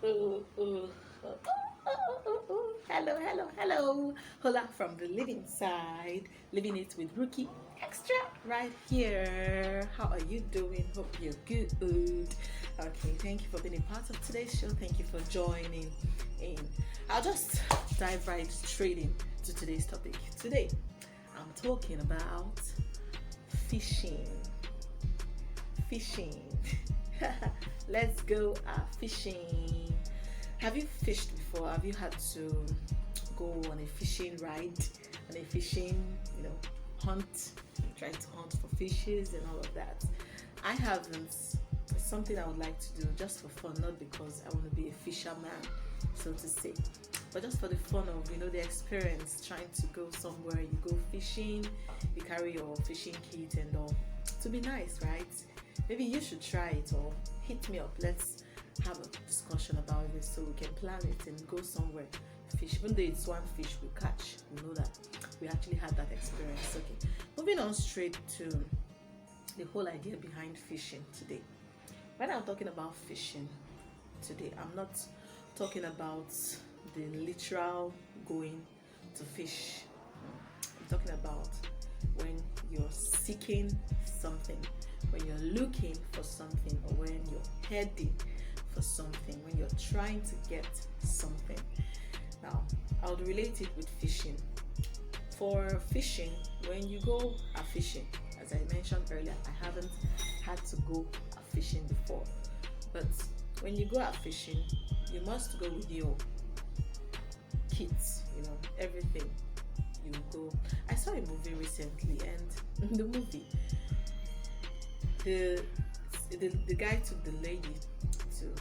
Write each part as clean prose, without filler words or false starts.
Hello, hello, hello. Hola from the living side. Living it with Ruky Extra right here. How are you doing? Hope you're good. Okay, thank you for being a part of today's show. Thank you for joining in. I'll just dive right straight into today's topic. Today, I'm talking about fishing. Fishing. Let's go fishing. Have you fished before? Have you had to go on a fishing ride, on a fishing, hunt, trying to hunt for fishes and all of that? I haven't. It's something I would like to do just for fun, not because I want to be a fisherman, so to say, but just for the fun of the experience. Trying to go somewhere, you go fishing, you carry your fishing kit and all. To be nice, right? Maybe you should try it or hit me up. Let's have a discussion about this so we can plan it and go somewhere. Fish, even though it's one fish we catch, we know that we actually had that experience. Okay, moving on straight to the whole idea behind fishing today. When I'm talking about fishing today, I'm not talking about the literal going to fish. I'm talking about when you're seeking something, when you're looking for something, or when you're heading for something, when you're trying to get something. Now, I would relate it with fishing. For fishing, when you go fishing, as I mentioned earlier, I haven't had to go fishing before, but when you go fishing, you must go with your kits, everything. You go. I saw a movie recently, and in the movie, the guy took the lady to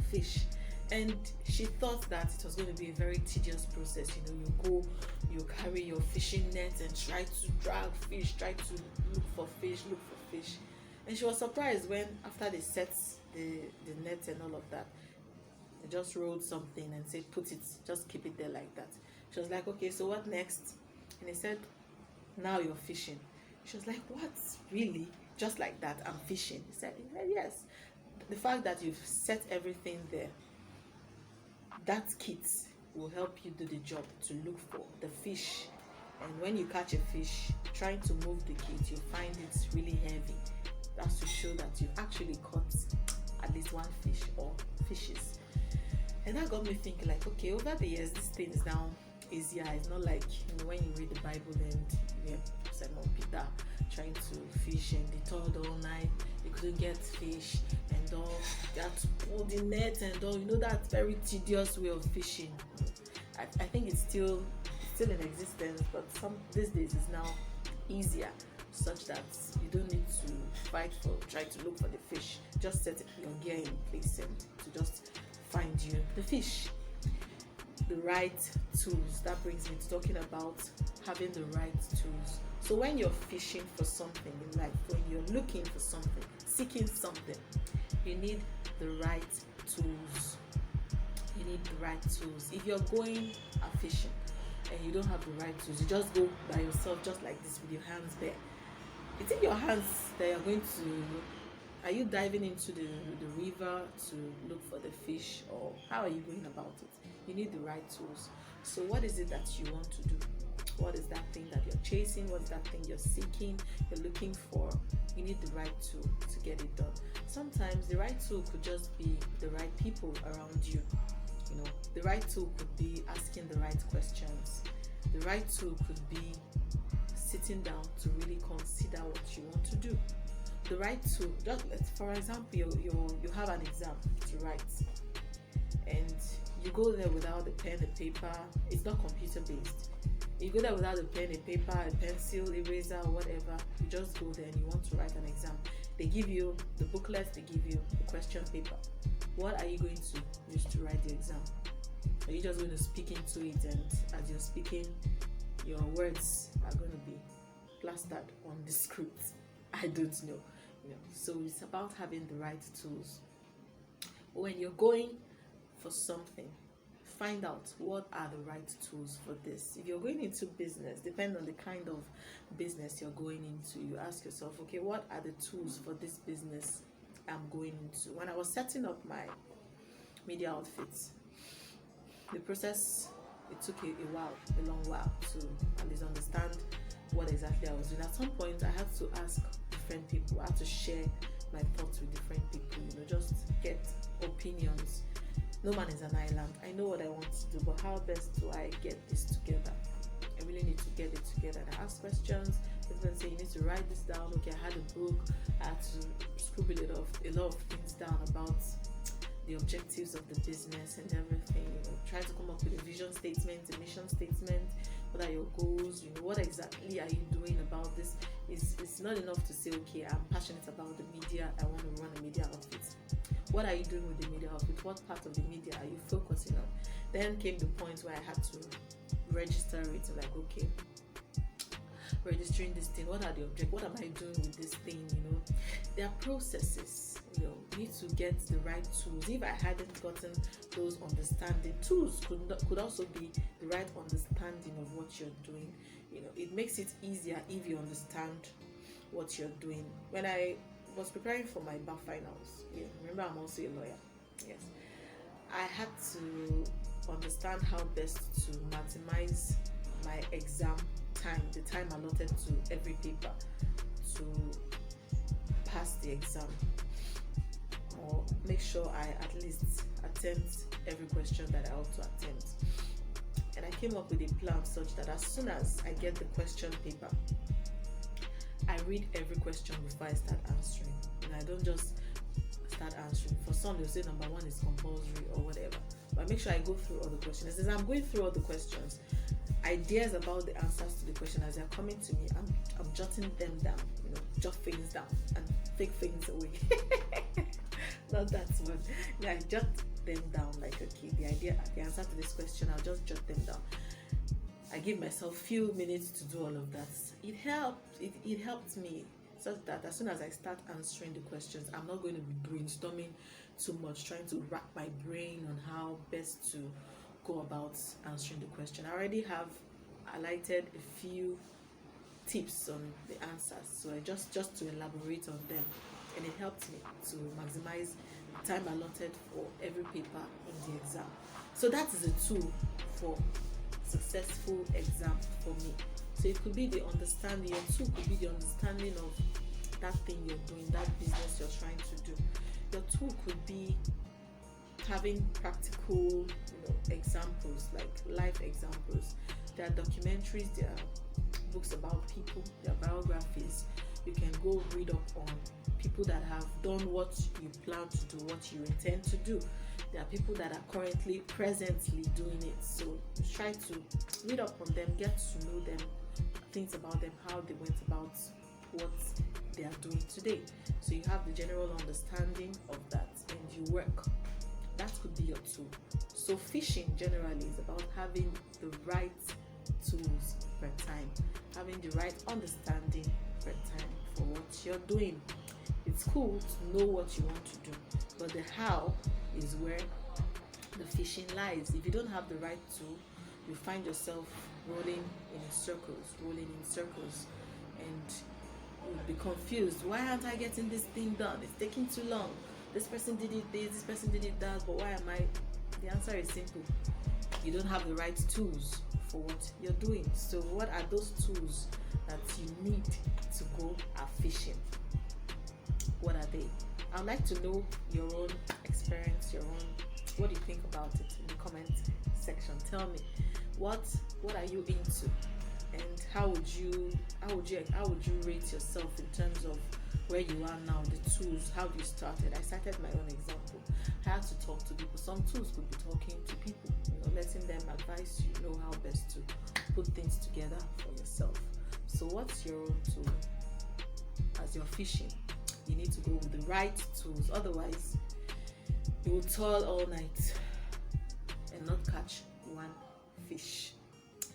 fish, and she thought that it was going to be a very tedious process. You go, you carry your fishing net and try to drag fish, try to look for fish, and she was surprised when after they set the net and all of that, they just rolled something and said, put it, just keep it there like that. She was like, okay, so what next? And he said, now you're fishing. She was like, what, really? Just like that, I'm fishing? He said, yes. The fact that you've set everything there, that kit will help you do the job to look for the fish. And when you catch a fish, trying to move the kit, you find it's really heavy. That's to show that you actually caught at least one fish or fishes. And that got me thinking, like, okay, over the years, this thing is now easier. It's not like when you read the Bible and Simon Peter trying to fish and they toiled all night, they couldn't get fish and all. They had to pull the net and all. That very tedious way of fishing. I think it's still in existence, but these days is now easier, such that you don't need to fight for try to look for the fish. Just set your gear in place and to just find you the fish. The right tools. That brings me to talking about having the right tools. So when you're fishing for something in life, when you're looking for something, seeking something, you need the right tools. You need the right tools. If you're going fishing and you don't have the right tools, you just go by yourself, just like this, with your hands there. It's in your hands that you're going to. Are you diving into the river to look for the fish, or how are you going about it? You need the right tools. So what is it that you want to do? What is that thing that you're chasing? What is that thing you're seeking, you're looking for? You need the right tool to get it done. Sometimes the right tool could just be the right people around you. The right tool could be asking the right questions. The right tool could be sitting down to really consider what you want to do. The right tool, just for example, you have an exam to write, and you go there without a pen and paper. It's not computer based. You go there without a pen and paper, a pencil, eraser, or whatever. You just go there and you want to write an exam. They give you the booklet, they give you the question paper. What are you going to use to write the exam? Are you just going to speak into it, and as you're speaking, your words are going to be plastered on the script? I don't know. So it's about having the right tools. When you're going for something, find out what are the right tools for this. If you're going into business, depending on the kind of business you're going into, you ask yourself, okay, what are the tools for this business I'm going into? When I was setting up my media outfits. The process, it took a while, a long while, to at least understand what exactly I was doing. At some point, I had to ask different people. I had to share my thoughts with different people. Just get opinions. No man is an island. I know what I want to do, but how best do I get this together? I really need to get it together. And I ask questions. People say you need to write this down. Okay, I had a book. I had to scribble a lot of things down about the objectives of the business and everything. Try to come up with a vision statement, a mission statement. What are your goals? What exactly are you doing about this? It's not enough to say, okay, I'm passionate about the media. I want to run a media outfit. What are you doing with the media outfit? What part of the media are you focusing on? Then came the point where I had to register it. Like, okay, registering this thing, what are the objectives? What am I doing with this thing? There are processes. You need to get the right tools. If I hadn't gotten those understanding, tools could also be the right understanding of what you're doing. It makes it easier if you understand what you're doing. When I was preparing for my bar finals, remember I'm also a lawyer. Yes, I had to understand how best to maximize my exam time, the time allotted to every paper to pass the exam, or make sure I at least attempt every question that I ought to attempt. And I came up with a plan such that as soon as I get the question paper, I read every question before I start answering. I don't just start answering. For some, they'll say number 1 is compulsory or whatever. But I make sure I go through all the questions. As I'm going through all the questions, ideas about the answers to the question as they're coming to me, I'm jotting them down. Jot things down and take things away. Not that one. I jot them down. Like, okay, the answer to this question, I'll just jot them down. I give myself few minutes to do all of that. It helped me such that as soon as I start answering the questions, I'm not going to be brainstorming too much, trying to rack my brain on how best to go about answering the question. I already have highlighted a few tips on the answers, so I just to elaborate on them, and it helped me to maximize the time allotted for every paper in the exam. So that is a tool for successful exam for me. So it could be the understanding, your tool could be the understanding of that thing you're doing, that business you're trying to do. Your tool could be having practical, examples, like life examples. There are documentaries, there are books about people, there are biographies. You can go read up on people that have done what you plan to do, what you intend to do. There are people that are presently doing it. So try to read up on them, get to know them, things about them, how they went about what they are doing today. So you have the general understanding of that, and you work. That could be your tool. So fishing generally is about having the right tools per time, having the right understanding per time for what you're doing. It's cool to know what you want to do, but the how is where the fishing lies. If you don't have the right tool, you find yourself rolling in circles, and you'll be confused. Why aren't I getting this thing done? It's taking too long. This person did it this person did it that, but why am I? The answer is simple. You don't have the right tools for what you're doing. So what are those tools that you need to go fishing? What are they? I'd like to know your own experience, what do you think about it in the comment section. Tell me what are you into, and how would you rate yourself in terms of where you are now, the tools, how you started. I started my own example. I had to talk to people. Some tools could be talking to people, letting them advise you, know how best to put things together for yourself. So what's your own tool? As you're fishing, you need to go with the right tools. Otherwise, you will toil all night and not catch one fish.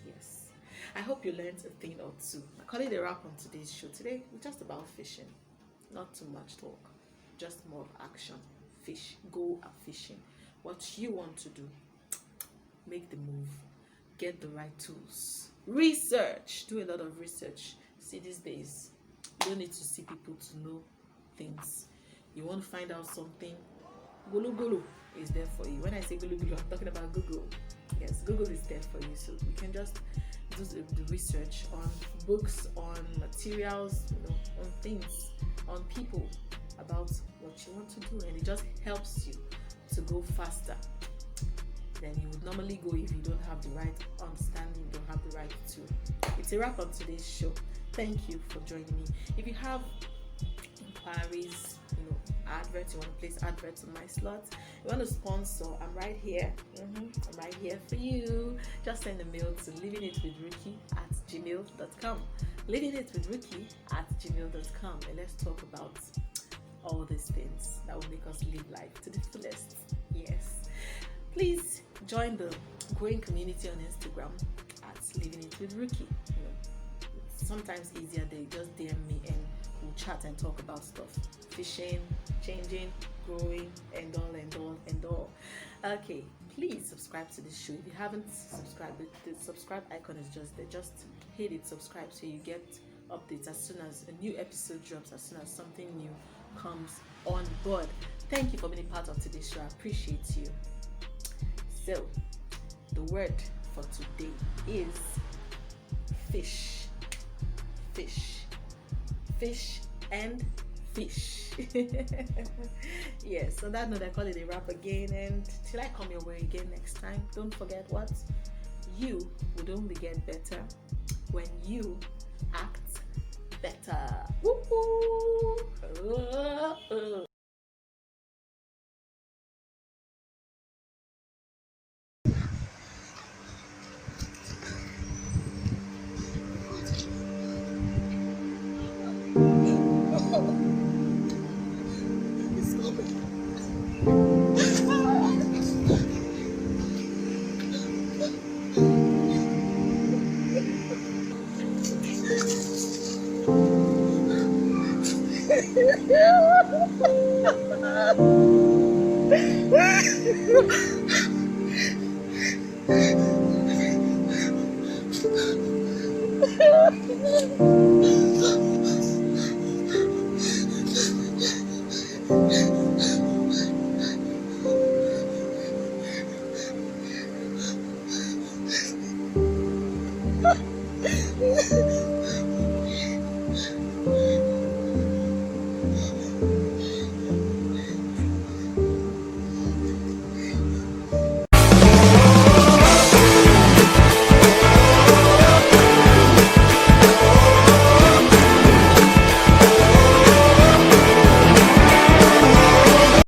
Yes. I hope you learned a thing or two. I call it a wrap on today's show. Today, we're just about fishing. Not too much talk, just more of action. Fish, go fishing. What you want to do, make the move, get the right tools. Research, do a lot of research. See, these days, you don't need to see people to know things. You want to find out something, gulu gulu, is there for you. When I say Google, I'm talking about Google. Yes, Google is there for you. So you can just do the research on books, on materials, on things, on people, about what you want to do, and it just helps you to go faster than you would normally go if you don't have the right understanding, you don't have the right tool. It's a wrap on today's show. Thank you for joining me. If you have inquiries, adverts, you want to place adverts on my slots, you want to sponsor, I'm right here. I'm right here for you. Just send a mail to livingitwithruky@gmail.com. livingitwithruky@gmail.com, and let's talk about all these things that will make us live life to the fullest. Yes. Please join the growing community on Instagram at Living It with Ruky. It's sometimes easier, they just DM me and we'll chat and talk about stuff. Fishing, changing, growing, and all. Okay, please subscribe to this show. If you haven't subscribed, the subscribe icon is just there. Just hit it, subscribe, so you get updates as soon as a new episode drops, as soon as something new comes on board. Thank you for being part of today's show. I appreciate you. So, the word for today is fish. Fish and fish. Yes, so that note, I call it a wrap again, and till I come your way again next time, don't forget what? You would only get better when you act better. Woo-hoo.